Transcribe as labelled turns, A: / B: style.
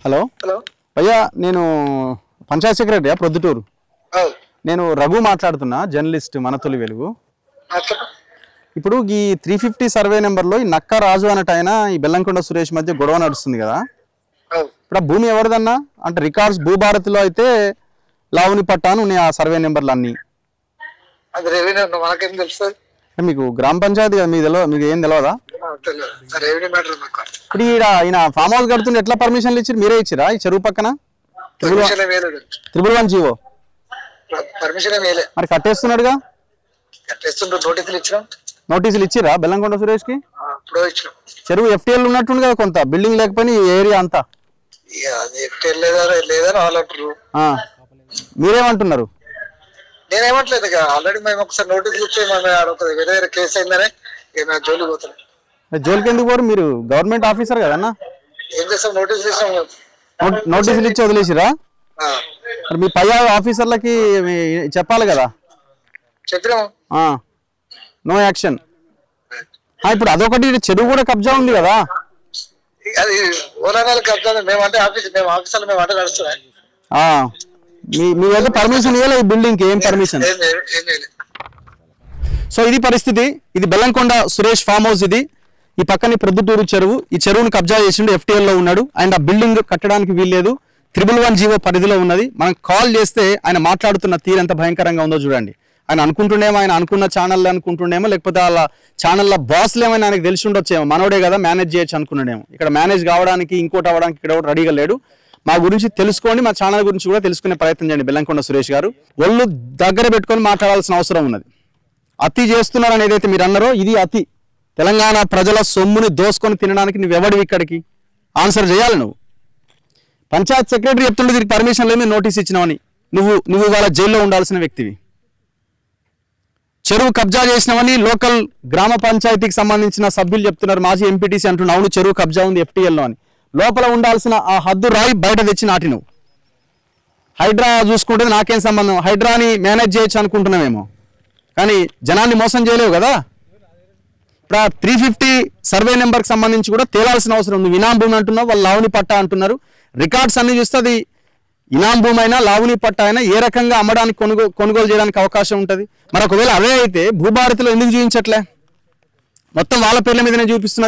A: Hello
B: hello
A: భయ్యా, నేను Panchayat secretary Proddatur. నేను రఘు మాట్లాడుతున్నా, జర్నలిస్ట్ మన తొలి వెలుగు. ఇప్పుడు ఈ 350 సర్వే నెంబర్లో ఈ నక్క రాజు అన్నట్టు ఆయన ఈ బెల్లంకొండ సురేష్ మధ్య గొడవ నడుస్తుంది కదా. ఇప్పుడు ఆ భూమి ఎవరిదన్నా అంటే రికార్డ్స్ భూభారతిలో అయితే లావుని పట్టాను ఉన్నాయి ఆ సర్వే నెంబర్లు అన్నీ. మీకు గ్రామ పంచాయతీ కదా, మీకు ఏం తెలియదా? ఇప్పుడు ఈయన ఫామ్ హౌస్ కడుతుంటే ఎట్లా పర్మిషన్లు ఇచ్చారు? మీరే ఇచ్చిరా ఈ చెరువు పక్కన? 311 జీవో మరి కట్టేస్తున్నాడుగా. నోటీసులు ఇచ్చిరా బెల్లంకొండ సురేష్ కి? చెరువు FTL ఉన్నట్టుంది కదా, కొంత బిల్డింగ్ లేకపోయినా ఈ ఏరియా అంతా. మీరేమంటున్నారు?
B: నేనేమట్లేదు, ఆల్రెడీ మేము ఒకసారి నోటీసులు ఇచ్చి వేరే కేసు అయిందనే జోలికి పోతున్నాం.
A: జోలికి ఎందుకు పోరు? మీరు గవర్నమెంట్ ఆఫీసర్ కదన్నా.
B: ఏం చేస్తాం, నోటీసులు ఇస్తాం.
A: నోటీసులు ఇచ్చి వదిలేసిరా? మరి మీ పై ఆఫీసర్లకి చెప్పాలి కదా.
B: చెప్పినాం,
A: నో యాక్షన్. ఇప్పుడు అదొకటి, చెరువు కూడా కబ్జా ఉంది కదా.
B: అది ఓనర్ కబ్జా. మేమంటే ఆఫీసర్లు మేము అంటే నడుస్తున్నాయి.
A: మీ దగ్గర పర్మిషన్ ఇవ్వాలి ఈ బిల్డింగ్ కి? ఏం పర్మిషన్? సో ఇది పరిస్థితి. ఇది బెల్లంకొండ సురేష్ ఫామ్ హౌస్. ఇది ఈ పక్కనే ప్రొద్దుటూరు చెరువు. ఈ చెరువును కబ్జా చేసిండు, FTL లో ఉన్నాడు. అండ్ ఆ బిల్డింగ్ కట్టడానికి వీల్లేదు, 311 జీవో పరిధిలో ఉన్నది. మనం కాల్ చేస్తే ఆయన మాట్లాడుతున్న తీరు ఎంత భయంకరంగా ఉందో చూడండి. ఆయన అనుకుంటుండేమో, ఆయన అనుకున్న ఛానల్ అనుకుంటుండేమో, లేకపోతే వాళ్ళ ఛానల్లో బాస్లు ఏమైనా ఆయనకు తెలిసి ఉండొచ్చేమో. మనోడే కదా మేనేజ్ చేయొచ్చు అనుకున్నాడేమో. ఇక్కడ మేనేజ్ కావడానికి, ఇంకోటి అవ్వడానికి ఇక్కడ రెడీగా లేడు. మా గురించి తెలుసుకోండి, మా ఛానల్ గురించి కూడా తెలుసుకునే ప్రయత్నం చేయండి. బెల్లంకొండ సురేష్ గారు ఒళ్ళు దగ్గర పెట్టుకొని మాట్లాడాల్సిన అవసరం ఉన్నది. అతి చేస్తున్నారని ఏదైతే మీరు అన్నారో ఇది అతి. తెలంగాణ ప్రజల సొమ్ముని దోసుకొని తినడానికి నువ్వెవడివి ఇక్కడికి? ఆన్సర్ చేయాలి నువ్వు. పంచాయత్ సెక్రటరీ చెప్తుండే దీనికి పర్మిషన్ లేని నోటీస్ ఇచ్చినావని. నువ్వు వాళ్ళ జైల్లో ఉండాల్సిన వ్యక్తివి. చెరువు కబ్జా చేసినావని లోకల్ గ్రామ పంచాయతీకి సంబంధించిన సభ్యులు చెప్తున్నారు. మాజీ ఎంపీటీసీ అంటున్నావు అవును చెరువు కబ్జా ఉంది FTL లో అని. లోపల ఉండాల్సిన ఆ హద్దు రాయి బయట తెచ్చి నాటి నువ్వు. హైడ్రా చూసుకుంటే నాకేం సంబంధం? హైడ్రాని మేనేజ్ చేయొచ్చు అనుకుంటున్నామేమో, కానీ జనాన్ని మోసం చేయలేవు కదా. ఇప్పుడు ఆ 350 సర్వే నెంబర్కి సంబంధించి కూడా తేలాల్సిన అవసరం ఉంది. ఇనాం భూమి అంటున్నావు, వాళ్ళు లావుని పట్టా అంటున్నారు. రికార్డ్స్ అన్ని చూస్తే అది ఇనాం భూమి అయినా లావుని పట్టా అయినా ఏ రకంగా అమ్మడానికి కొనుగోలు చేయడానికి అవకాశం ఉంటుంది. మరి ఒకవేళ అవే అయితే భూభారతిలో ఎందుకు చూపించట్లే? మొత్తం వాళ్ళ పేర్ల మీదనే చూపిస్తున్నది.